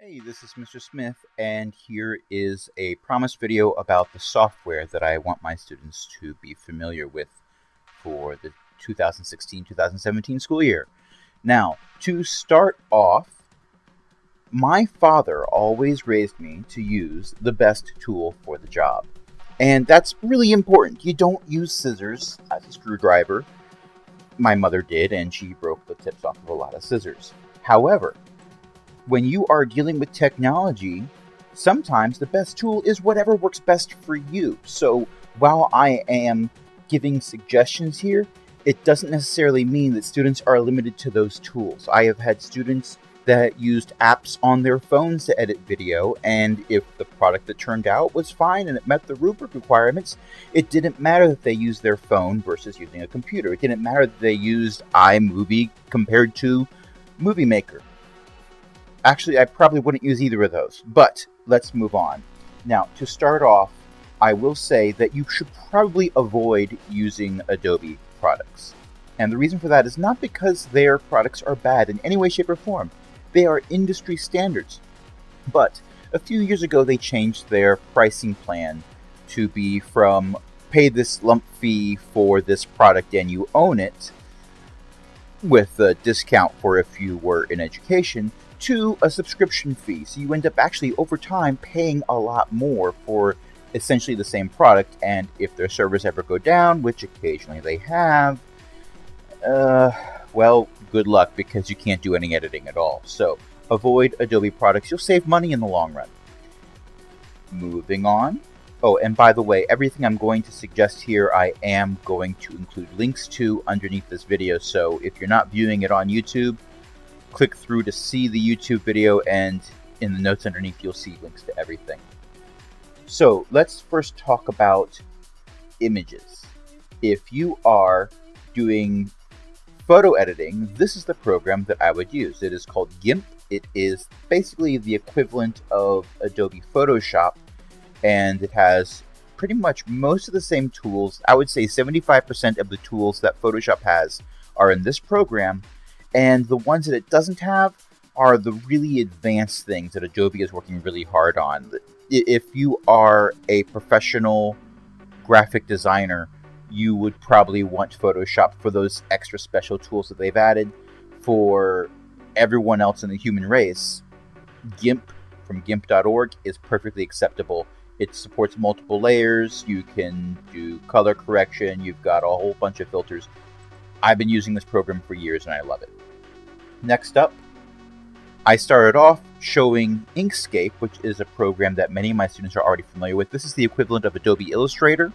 Hey, this is Mr. Smith, and here is a promised video about the software that I want my students to be familiar with for the 2016-2017 school year. Now, to start off, my father always raised me to use the best tool for the job. And that's really important. You don't use scissors as a screwdriver. My mother did, and she broke the tips off of a lot of scissors. However, when you are dealing with technology, sometimes the best tool is whatever works best for you. So while I am giving suggestions here, it doesn't necessarily mean that students are limited to those tools. I have had students that used apps on their phones to edit video, and if the product that turned out was fine and it met the rubric requirements, it didn't matter that they used their phone versus using a computer. It didn't matter that they used iMovie compared to Movie Maker. Actually, I probably wouldn't use either of those, but let's move on. Now, to start off, I will say that you should probably avoid using Adobe products. And the reason for that is not because their products are bad in any way, shape, or form. They are industry standards. But a few years ago, they changed their pricing plan to be from pay this lump fee for this product and you own it, with a discount for if you were in education, to a subscription fee. So you end up actually over time paying a lot more for essentially the same product, and if their servers ever go down, which occasionally they have, well, good luck, because you can't do any editing at all. So avoid Adobe products. You'll save money in the long run. Moving on. Oh, and by the way, everything I'm going to suggest here, I am going to include links to underneath this video. So if you're not viewing it on YouTube, click through to see the YouTube video, and in the notes underneath, you'll see links to everything. So let's first talk about images. If you are doing photo editing, this is the program that I would use. It is called GIMP. It is basically the equivalent of Adobe Photoshop, and it has pretty much most of the same tools. I would say 75% of the tools that Photoshop has are in this program, and the ones that it doesn't have are the really advanced things that Adobe is working really hard on. If you are a professional graphic designer, you would probably want Photoshop for those extra special tools that they've added. For everyone else in the human race, GIMP from GIMP.org is perfectly acceptable. It supports multiple layers, you can do color correction, you've got a whole bunch of filters. I've been using this program for years and I love it. Next up, I started off showing Inkscape, which is a program that many of my students are already familiar with. This is the equivalent of Adobe Illustrator.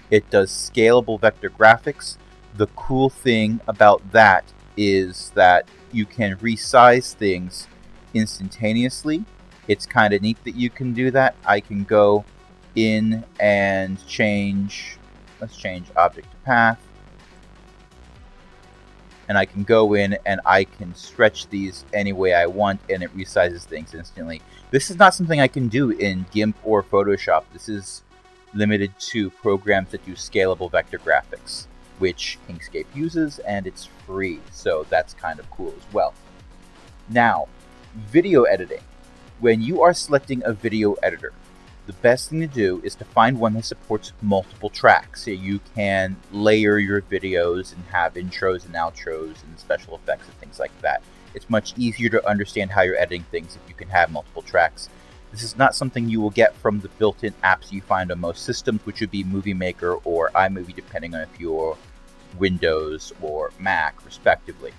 It does scalable vector graphics. The cool thing about that is that you can resize things instantaneously. It's kind of neat that you can do that. I can go in and let's change object to path. And I can go in and I can stretch these any way I want, and it resizes things instantly. This is not something I can do in GIMP or Photoshop. This is limited to programs that do scalable vector graphics, which Inkscape uses, and it's free, so that's kind of cool as well. Now, video editing. When you are selecting a video editor, the best thing to do is to find one that supports multiple tracks. So you can layer your videos and have intros and outros and special effects and things like that. It's much easier to understand how you're editing things if you can have multiple tracks. This is not something you will get from the built-in apps you find on most systems, which would be Movie Maker or iMovie, depending on if you're Windows or Mac, respectively.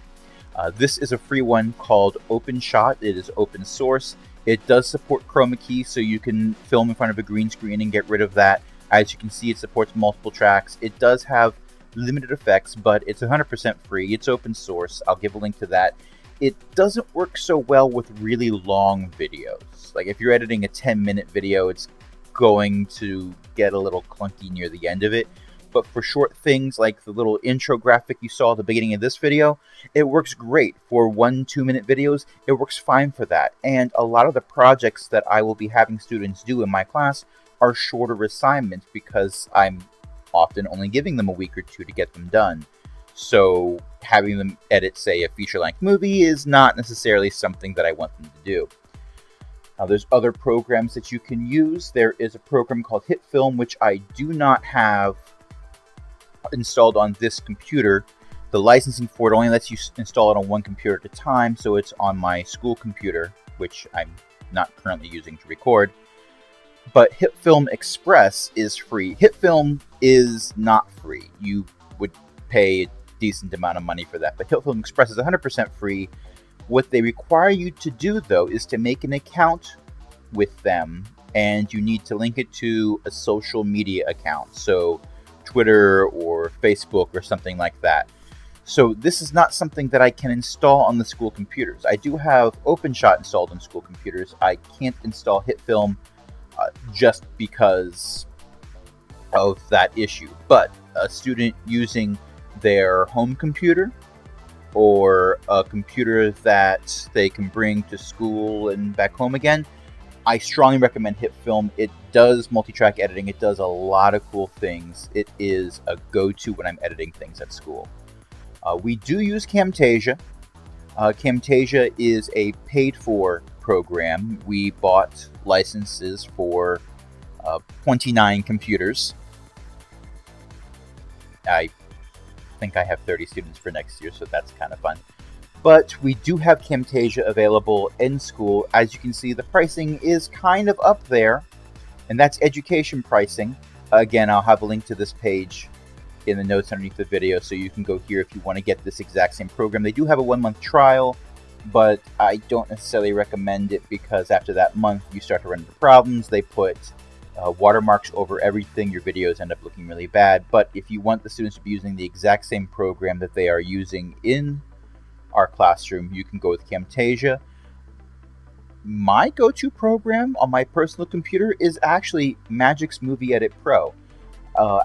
This is a free one called OpenShot. It is open source. It does support chroma key, so you can film in front of a green screen and get rid of that. As you can see, it supports multiple tracks. It does have limited effects, but it's 100% free. It's open source. I'll give a link to that. It doesn't work so well with really long videos. Like if you're editing a 10-minute video, it's going to get a little clunky near the end of it. But for short things like the little intro graphic you saw at the beginning of this video, it works great. For 1-2 minute videos, it works fine for that. And a lot of the projects that I will be having students do in my class are shorter assignments because I'm often only giving them a week or two to get them done. So having them edit, say, a feature-length movie is not necessarily something that I want them to do. There's other programs that you can use. There is a program called HitFilm, which I do not have installed on this computer. The licensing for it only lets you install it on one computer at a time, so it's on my school computer, which I'm not currently using to record. But HitFilm Express is free. HitFilm is not free. You would pay a decent amount of money for that, but HitFilm Express is 100% free. What they require you to do, though, is to make an account with them, and you need to link it to a social media account, so Twitter or Facebook or something like that. So this is not something that I can install on the school computers. I do have OpenShot installed on school computers. I can't install HitFilm just because of that issue. But a student using their home computer or a computer that they can bring to school and back home again, I strongly recommend HitFilm. It does multi-track editing. It does a lot of cool things. It is a go-to when I'm editing things at school. We do use Camtasia. Camtasia is a paid-for program. We bought licenses for 29 computers. I think I have 30 students for next year, so that's kind of fun. But we do have Camtasia available in school. As you can see, the pricing is kind of up there, and that's education pricing. Again, I'll have a link to this page in the notes underneath the video, so you can go here if you want to get this exact same program. They do have a 1-month trial, but I don't necessarily recommend it because after that month, you start to run into problems. They put watermarks over everything. Your videos end up looking really bad. But if you want the students to be using the exact same program that they are using in our classroom, you can go with Camtasia. My go-to program on my personal computer is actually Magix Movie Edit Pro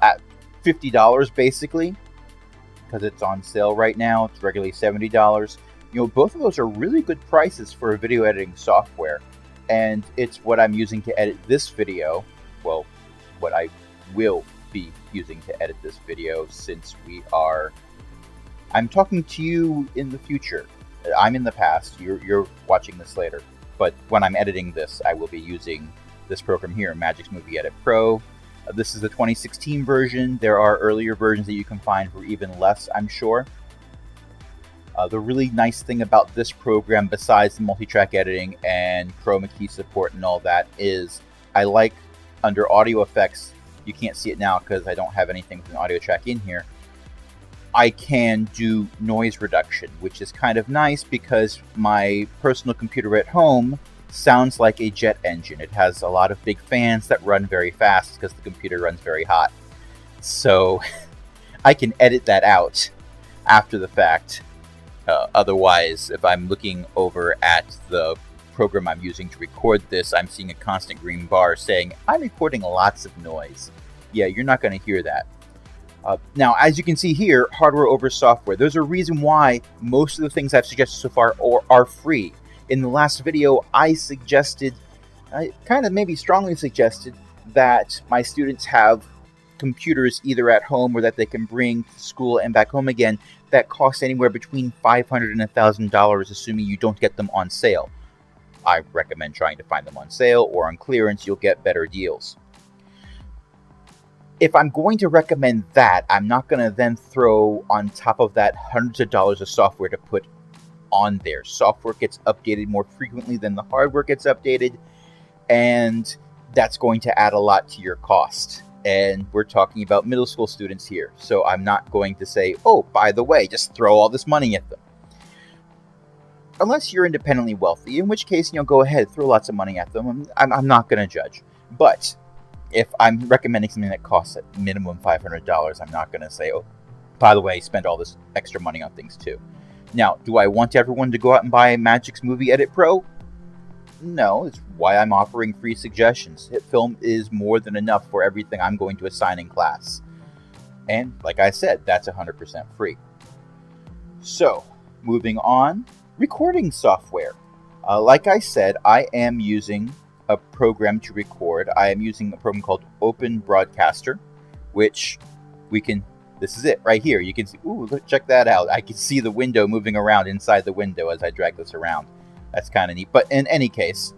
at $50 basically, because it's on sale right now. It's regularly $70. You know, both of those are really good prices for a video editing software, and it's what I'm using to edit this video. Well, what I will be using to edit this video, since I'm talking to you in the future. I'm in the past. You're watching this later. But when I'm editing this, I will be using this program here, Magix Movie Edit Pro. This is the 2016 version. There are earlier versions that you can find for even less, I'm sure. The really nice thing about this program, besides the multi-track editing and chroma key support and all that, is I like under audio effects, you can't see it now because I don't have anything with an audio track in here, I can do noise reduction, which is kind of nice because my personal computer at home sounds like a jet engine. It has a lot of big fans that run very fast because the computer runs very hot. So I can edit that out after the fact. Otherwise, if I'm looking over at the program I'm using to record this, I'm seeing a constant green bar saying, I'm recording lots of noise. Yeah, you're not going to hear that. Now, as you can see here, hardware over software. There's a reason why most of the things I've suggested so far are free. In the last video, I kind of maybe strongly suggested that my students have computers either at home or that they can bring to school and back home again that cost anywhere between $500 and $1,000, assuming you don't get them on sale. I recommend trying to find them on sale or on clearance. You'll get better deals. If I'm going to recommend that, I'm not going to then throw on top of that hundreds of dollars of software to put on there. Software gets updated more frequently than the hardware gets updated, and that's going to add a lot to your cost. And we're talking about middle school students here, so I'm not going to say, oh, by the way, just throw all this money at them. Unless you're independently wealthy, in which case, go ahead, throw lots of money at them. I'm not going to judge. But if I'm recommending something that costs at minimum $500, I'm not going to say, oh, by the way, spend all this extra money on things too. Now, do I want everyone to go out and buy Magix Movie Edit Pro? No, it's why I'm offering free suggestions. HitFilm is more than enough for everything I'm going to assign in class. And like I said, that's 100% free. So, moving on, recording software. Like I said, I am using a program to record. I am using a program called Open Broadcaster, which this is it right here. You can see, look, check that out. I can see the window moving around inside the window as I drag this around. That's kind of neat. But in any case,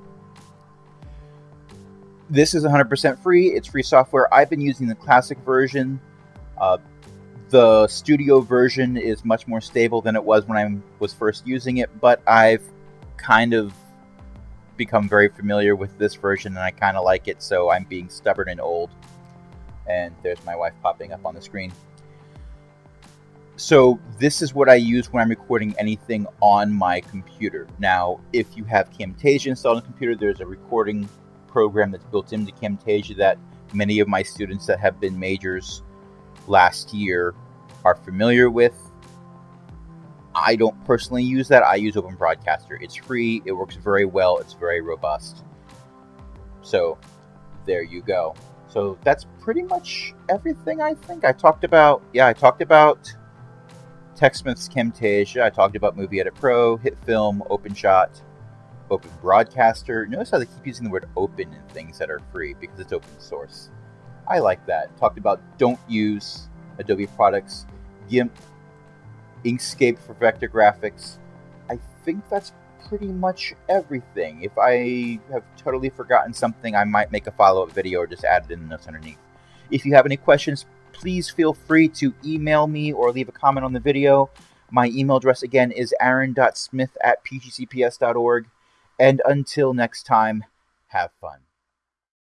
This is 100% free. It's free software. I've been using the classic version. The studio version is much more stable than it was when I was first using it, but I've kind of become very familiar with this version and I kind of like it, so I'm being stubborn and old. And there's my wife popping up on the screen. So this is what I use when I'm recording anything on my computer. Now, if you have Camtasia installed on the computer, there's a recording program that's built into Camtasia that many of my students that have been majors last year are familiar with. I don't personally use that. I use Open Broadcaster. It's free. It works very well. It's very robust. So there you go. So that's pretty much everything, I think. I talked about TechSmith's Camtasia. I talked about Movie Edit Pro, HitFilm, OpenShot, Open Broadcaster. Notice how they keep using the word open in things that are free because it's open source. I like that. Talked about don't use Adobe products, GIMP, Inkscape for vector graphics. I think that's pretty much everything. If I have totally forgotten something, I might make a follow-up video or just add it in the notes underneath. If you have any questions, please feel free to email me or leave a comment on the video. My email address again is aaron.smith@pgcps.org. And until next time, have fun.